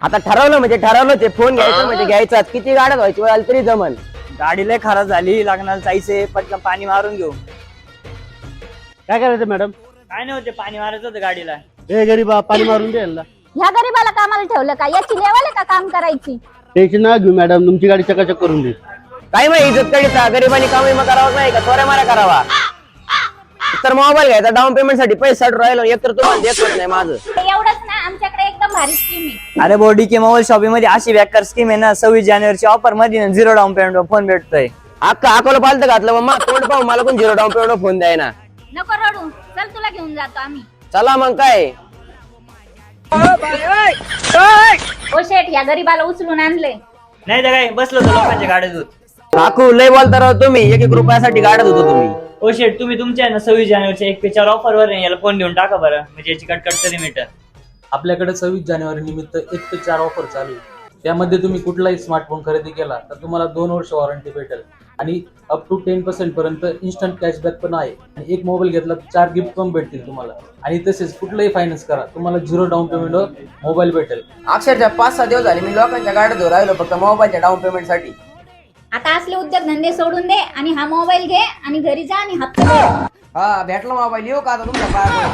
आता ठरवलं म्हणजे ठरवलं ते फोन घ्यायचं म्हणजे घ्यायचा किती गाड्या व्हायची वेळ आली तरी जमन. गाडी लय खराब झाली लग्नाला जायचंय पटकन पाणी मारून घेऊ. काय करायचं मॅडम? काय नाही होते पाणी मारायचं होतं गाडीला. ए गरीबा पाणी मारून द्याल ना. ह्या गरीबाला कामाला ठेवलं का? याची लेवल आहे का काम करायची? टेन्शन ना घेऊ मॅडम, तुमची गाडी चकाचक करून दे. काय मग इज्जत काढीचा गरिबांनी काम विमा करावा नाही का चोऱ्या मारा करावा. तर मोबाईल घ्यायचा डाऊन पेमेंट साठी पैसे साठ राहिलो एक तर तुम्हाला देत नाही माझं. एवढंच ना, आमच्याकडे एकदम भारी स्कीम आहे. अरे बोडी के मोबाईल शॉपिंग मध्ये अशी बॅकर स्कीम आहे ना, 26 जानेवारीची ऑफर मध्ये 0 डाऊन पेमेंट फोन भेटतोय. अक्का अकोला पालत घातलं मग तोंड पाहू मला कोण 0 डाऊन पेमेंट फोन द्याय ना. नको रडू, चल तुला घेऊन जातो आम्ही. चला मग काय. ओ शेठ, या गरीबाला उचलून आणले. नाही तर काय बसलो होतो लोकांच्या गाड्यात. काकू लय बोलता राव तुम्ही, 1-1 रुपयासाठी गाडत होतो तुम्ही. ओ शेठ तुम्ही तुमच्या 26 जानेवारीच्या 1 पे 4 ऑफर वर याला फोन देऊन टाका बरं, म्हणजे याची कटकट तरी मिळतं. आपल्याकडे 26 जानेवारी निमित्त 1 ते 4 ऑफर चालू आहे. त्यामध्ये तुम्ही कुठलाही स्मार्टफोन खरेदी केला तर तुम्हाला 2 वर्ष वॉरंटी भेटेल आणि अप टू 10% पर्यंत इन्स्टंट कॅशबॅक पण आहे. आणि एक मोबाईल घेतला तर 4 गिफ्ट पण भेटतील तुम्हाला. आणि तसेच कुठलाही फायनान्स करा तुम्हाला 0 डाऊन पेमेंटवर मोबाईल भेटेल. अक्षरशः 5-6 दिवस झाले मी लोकांच्या गाड्यात राहिलो फक्त मोबाईलच्या डाऊन पेमेंट साठी. आता असले उद्योग धंदे सोडून दे आणि हा मोबाईल घे आणि घरी जा आणि हप्ते भर. हा भेटला मोबाईल येऊ का आता तुमच्या पाया.